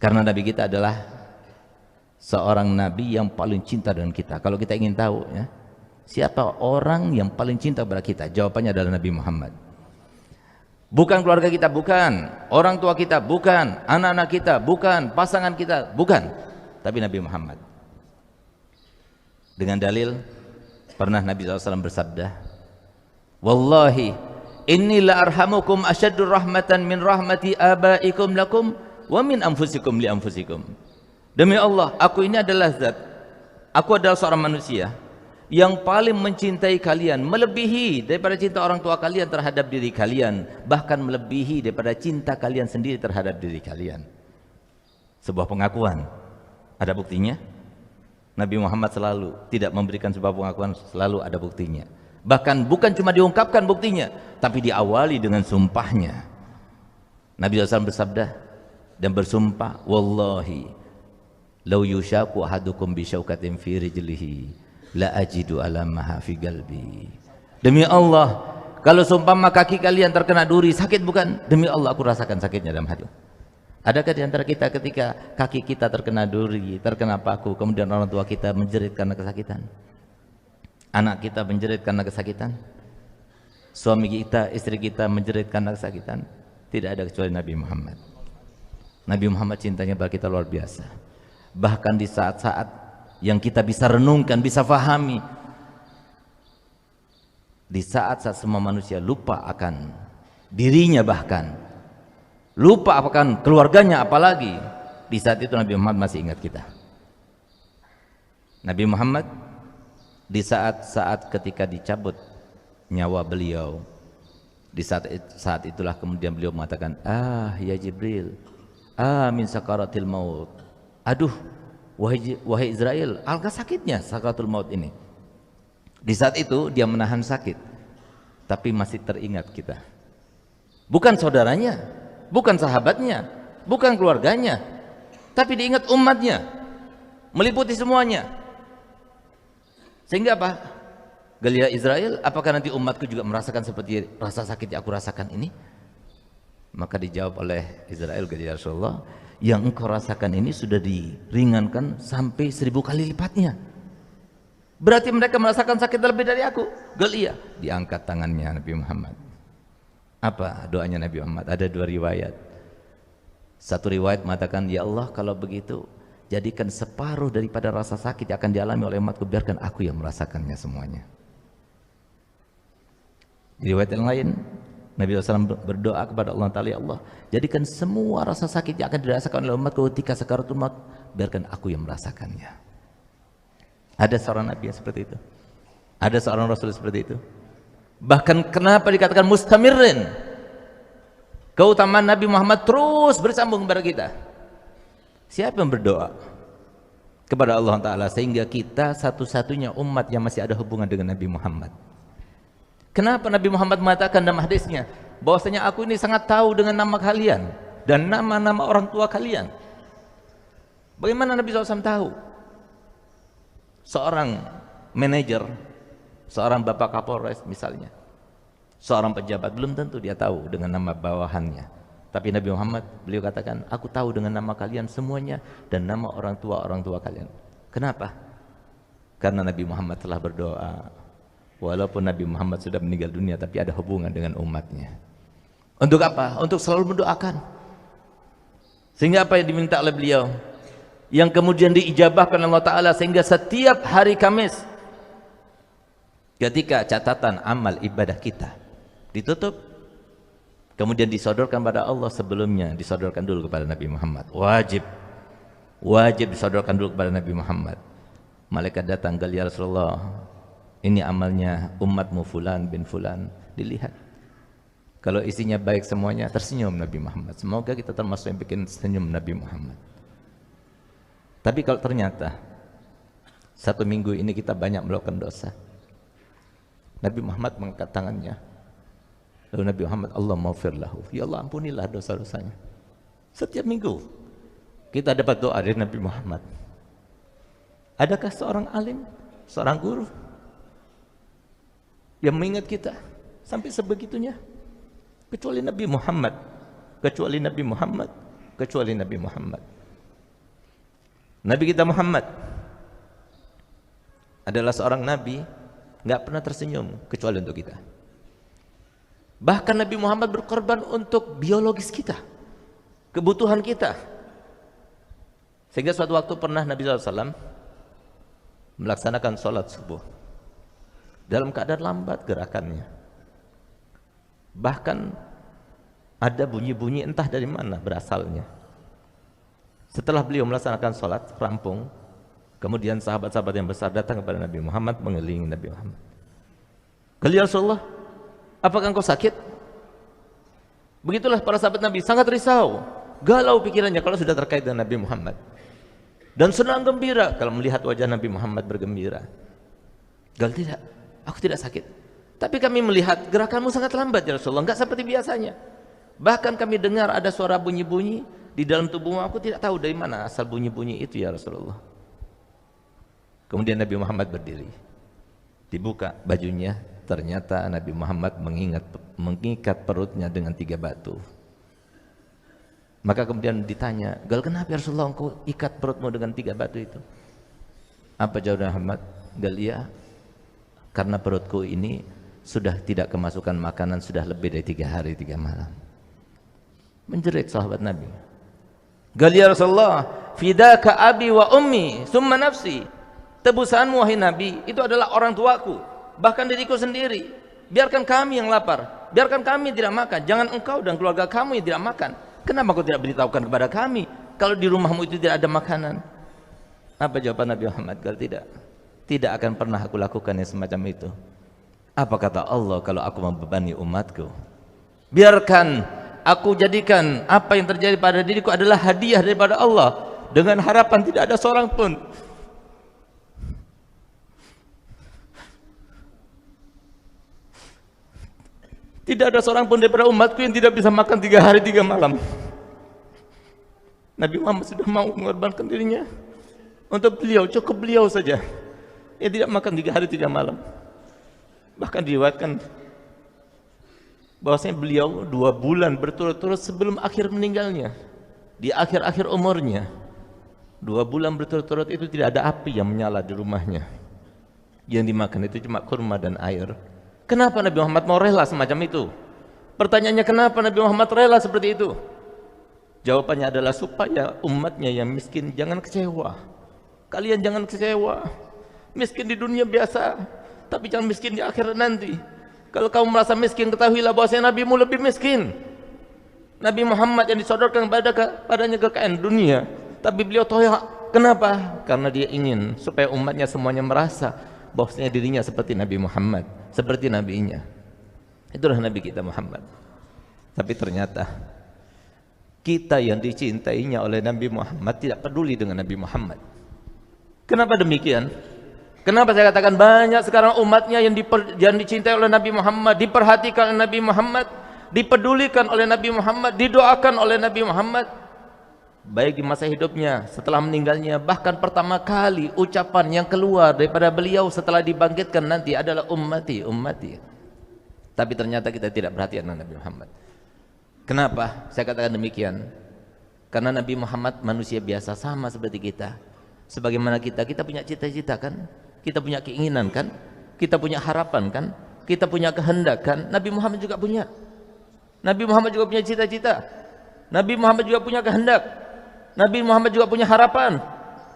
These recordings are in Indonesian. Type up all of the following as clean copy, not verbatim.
Karena Nabi kita adalah seorang Nabi yang paling cinta dengan kita. Kalau kita ingin tahu ya, siapa orang yang paling cinta kepada kita, jawabannya adalah Nabi Muhammad. Bukan keluarga kita, bukan orang tua kita, bukan anak-anak kita, bukan pasangan kita, bukan, tapi Nabi Muhammad. Dengan dalil, pernah Nabi SAW bersabda, wallahi inni la arhamukum asyaddur rahmatan min rahmati abaikum lakum wa min anfusikum li anfusikum. Demi Allah, aku ini adalah zat, aku adalah seorang manusia yang paling mencintai kalian, melebihi daripada cinta orang tua kalian terhadap diri kalian, bahkan melebihi daripada cinta kalian sendiri terhadap diri kalian. Sebuah pengakuan, ada buktinya. Nabi Muhammad selalu tidak memberikan sebuah pengakuan, selalu ada buktinya. Bahkan bukan cuma diungkapkan buktinya, tapi diawali dengan sumpahnya. Nabi SAW bersabda dan bersumpah, wallahi law yushaku ahadukum bi syaukatin fi rijlihi la ajidu alamaha fi qalbi. Demi Allah, kalau seumpama kaki kalian terkena duri, sakit bukan? Demi Allah, aku rasakan sakitnya dalam hati. Adakah di antara kita ketika kaki kita terkena duri, terkena paku, kemudian orang tua kita menjerit karena kesakitan? Anak kita menjerit karena kesakitan? Suami kita, istri kita menjerit karena kesakitan? Tidak ada kecuali Nabi Muhammad. Nabi Muhammad cintanya bagi kita luar biasa. Bahkan di saat-saat yang kita bisa renungkan, bisa fahami, di saat-saat semua manusia lupa akan dirinya, bahkan lupa akan keluarganya, apalagi di saat itu Nabi Muhammad masih ingat kita. Nabi Muhammad di saat-saat ketika dicabut nyawa beliau, di saat itulah kemudian beliau mengatakan, ah ya Jibril, ah min sakaratil maut. Aduh, wahai Israel, alangkah sakitnya sakaratul maut ini. Di saat itu dia menahan sakit, tapi masih teringat kita. Bukan saudaranya, bukan sahabatnya, bukan keluarganya, tapi diingat umatnya, meliputi semuanya. Sehingga apa? Gelia Israel, apakah nanti umatku juga merasakan seperti rasa sakit yang aku rasakan ini? Maka dijawab oleh Israel, gelia Rasulullah, yang engkau rasakan ini sudah diringankan sampai 1000 kali lipatnya. Berarti mereka merasakan sakit lebih dari aku. Gelia, diangkat tangannya Nabi Muhammad. Apa doanya Nabi Muhammad? Ada 2 riwayat. Satu riwayat mengatakan, ya Allah, kalau begitu jadikan separuh daripada rasa sakit yang akan dialami oleh umatku, biarkan aku yang merasakannya semuanya. Di riwayat yang lain, Nabi SAW berdoa kepada Allah Ta'ala, ya Allah, jadikan semua rasa sakit yang akan dirasakan oleh umatku ketika sakaratul maut, biarkan aku yang merasakannya. Ada seorang Nabi yang seperti itu, ada seorang Rasul seperti itu. Bahkan kenapa dikatakan mustamirin? Keutamaan Nabi Muhammad terus bersambung kepada kita. Siapa yang berdoa kepada Allah Ta'ala sehingga kita satu-satunya umat yang masih ada hubungan dengan Nabi Muhammad? Kenapa Nabi Muhammad mengatakan dalam hadisnya bahwasanya aku ini sangat tahu dengan nama kalian dan nama-nama orang tua kalian? Bagaimana Nabi SAW tahu? Seorang manajer, seorang bapak Kapolres misalnya, seorang pejabat, belum tentu dia tahu dengan nama bawahannya. Tapi Nabi Muhammad, beliau katakan, aku tahu dengan nama kalian semuanya dan nama orang tua kalian. Kenapa? Karena Nabi Muhammad telah berdoa. Walaupun Nabi Muhammad sudah meninggal dunia, tapi ada hubungan dengan umatnya. Untuk apa? Untuk selalu mendoakan. Sehingga apa yang diminta oleh beliau, yang kemudian diijabahkan Allah Ta'ala, sehingga setiap hari Kamis ketika catatan amal ibadah kita ditutup, kemudian disodorkan pada Allah, sebelumnya disodorkan dulu kepada Nabi Muhammad. Wajib disodorkan dulu kepada Nabi Muhammad. Malaikat datang, ya Rasulullah, ini amalnya umatmu fulan bin fulan, dilihat. Kalau isinya baik semuanya, tersenyum Nabi Muhammad. Semoga kita termasuk yang bikin senyum Nabi Muhammad. Tapi kalau ternyata 1 minggu ini kita banyak melakukan dosa, Nabi Muhammad mengangkat tangannya, lalu Nabi Muhammad, Allah maghfir lahu, ya Allah ampunilah dosa-dosanya. Setiap minggu kita dapat doa dari Nabi Muhammad. Adakah seorang alim, seorang guru yang mengingat kita sampai sebegitunya? Kecuali Nabi Muhammad, kecuali Nabi Muhammad, kecuali Nabi Muhammad. Nabi kita Muhammad adalah seorang nabi, nggak pernah tersenyum kecuali untuk kita. Bahkan Nabi Muhammad berkorban untuk biologis kita, kebutuhan kita. Sehingga suatu waktu pernah Nabi SAW melaksanakan sholat subuh dalam keadaan lambat gerakannya. Bahkan ada bunyi-bunyi entah dari mana berasalnya. Setelah beliau melaksanakan sholat rampung, kemudian sahabat-sahabat yang besar datang kepada Nabi Muhammad, mengelilingi Nabi Muhammad. "Ya Rasulullah, apakah engkau sakit?" Begitulah para sahabat Nabi sangat risau, galau pikirannya kalau sudah terkait dengan Nabi Muhammad, dan senang gembira kalau melihat wajah Nabi Muhammad bergembira. "Tidak, aku tidak sakit. Tapi kami melihat gerakanmu sangat lambat ya Rasulullah, enggak seperti biasanya. Bahkan kami dengar ada suara bunyi-bunyi di dalam tubuhmu, aku tidak tahu dari mana asal bunyi-bunyi itu ya Rasulullah." Kemudian Nabi Muhammad berdiri, dibuka bajunya, ternyata Nabi Muhammad mengikat perutnya dengan 3 batu. Maka kemudian ditanya, "Kenapa ya Rasulullah engkau ikat perutmu dengan 3 batu itu?" Apa jawab Muhammad? "Iya, karena perutku ini sudah tidak kemasukan makanan sudah lebih dari 3 hari 3 malam." Menjerit sahabat Nabi. "Ya Rasulullah, fidaka abi wa ummi summa nafsi." Tebusanmu wahai Nabi, itu adalah orang tuaku, bahkan diriku sendiri. Biarkan kami yang lapar, biarkan kami tidak makan, jangan engkau dan keluarga kamu yang tidak makan. Kenapa kau tidak beritahukan kepada kami kalau di rumahmu itu tidak ada makanan? Apa jawaban Nabi Muhammad? Tidak akan pernah aku lakukan yang semacam itu. Apa kata Allah kalau aku membebani umatku? Biarkan aku jadikan apa yang terjadi pada diriku adalah hadiah daripada Allah, dengan harapan tidak ada seorang pun daripada umatku yang tidak bisa makan 3 hari 3 malam. Nabi Muhammad sudah mau mengorbankan dirinya untuk beliau, cukup beliau saja yang tidak makan 3 hari 3 malam. Bahkan diriwayatkan bahwasanya beliau 2 bulan berturut-turut sebelum akhir meninggalnya, di akhir-akhir umurnya, 2 bulan berturut-turut itu tidak ada api yang menyala di rumahnya. Yang dimakan itu cuma kurma dan air. Kenapa Nabi Muhammad mau rela semacam itu? Pertanyaannya, kenapa Nabi Muhammad rela seperti itu? Jawabannya adalah supaya umatnya yang miskin jangan kecewa. Kalian jangan kecewa. Miskin di dunia biasa, tapi jangan miskin di akhirat nanti. Kalau kamu merasa miskin, ketahuilah bahwasanya Nabimu lebih miskin. Nabi Muhammad yang disodorkan padanya kekayaan dunia, tapi beliau tahu kenapa? Karena dia ingin supaya umatnya semuanya merasa bahwasanya dirinya seperti Nabi Muhammad, seperti nabinya. Itulah Nabi kita Muhammad. Tapi ternyata kita yang dicintainya oleh Nabi Muhammad tidak peduli dengan Nabi Muhammad. Kenapa demikian? Kenapa saya katakan banyak sekarang umatnya yang dicintai oleh Nabi Muhammad, diperhatikan oleh Nabi Muhammad, dipedulikan oleh Nabi Muhammad, didoakan oleh Nabi Muhammad, baik di masa hidupnya, setelah meninggalnya. Bahkan pertama kali ucapan yang keluar daripada beliau setelah dibangkitkan nanti adalah ummati, ummati. Tapi ternyata kita tidak perhatian dengan Nabi Muhammad. Kenapa saya katakan demikian? Karena Nabi Muhammad manusia biasa, sama seperti kita. Sebagaimana kita punya cita-cita kan? Kita punya keinginan kan? Kita punya harapan kan? Kita punya kehendak kan? Nabi Muhammad juga punya. Nabi Muhammad juga punya cita-cita. Nabi Muhammad juga punya kehendak. Nabi Muhammad juga punya harapan.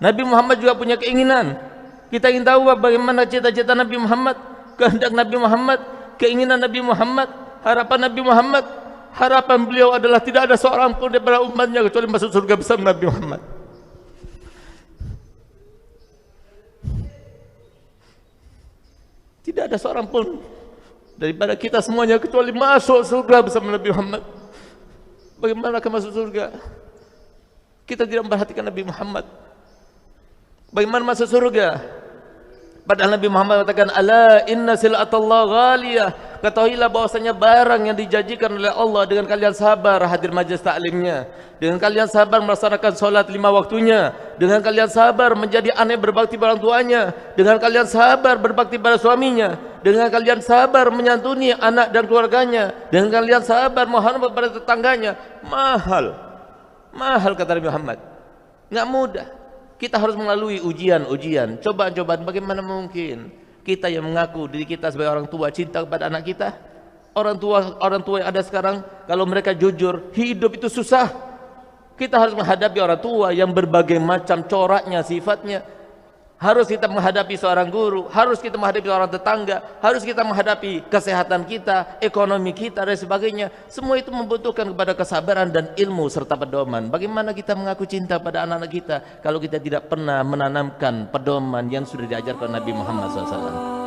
Nabi Muhammad juga punya keinginan. Kita ingin tahu bagaimana cita-cita Nabi Muhammad, kehendak Nabi Muhammad, keinginan Nabi Muhammad, harapan Nabi Muhammad. Harapan beliau adalah tidak ada seorang pun daripada umatnya kecuali masuk surga bersama Nabi Muhammad. Tidak ada seorang pun daripada kita semuanya kecuali masuk surga bersama Nabi Muhammad. Bagaimana akan masuk surga? Kita tidak memperhatikan Nabi Muhammad. Bagaimana masuk surga? Padahal Nabi Muhammad katakan, "Ala inna sil'atallah ghaliyah." Ketahuilah bahwasanya barang yang dijanjikan oleh Allah dengan kalian sabar hadir majelis taklimnya, dengan kalian sabar melaksanakan salat 5 waktunya, dengan kalian sabar menjadi anak berbakti pada orang tuanya, dengan kalian sabar berbakti pada suaminya, dengan kalian sabar menyantuni anak dan keluarganya, dengan kalian sabar menghormat pada tetangganya. Mahal kata Nabi Muhammad, nggak mudah. Kita harus melalui ujian-ujian, cobaan-cobaan. Bagaimana mungkin kita yang mengaku diri kita sebagai orang tua cinta kepada anak kita? Orang tua yang ada sekarang, kalau mereka jujur, hidup itu susah. Kita harus menghadapi orang tua yang berbagai macam coraknya, sifatnya. Harus kita menghadapi seorang guru, harus kita menghadapi seorang tetangga, harus kita menghadapi kesehatan kita, ekonomi kita dan sebagainya. Semua itu membutuhkan kepada kesabaran dan ilmu serta pedoman. Bagaimana kita mengaku cinta pada anak-anak kita kalau kita tidak pernah menanamkan pedoman yang sudah diajarkan Nabi Muhammad SAW?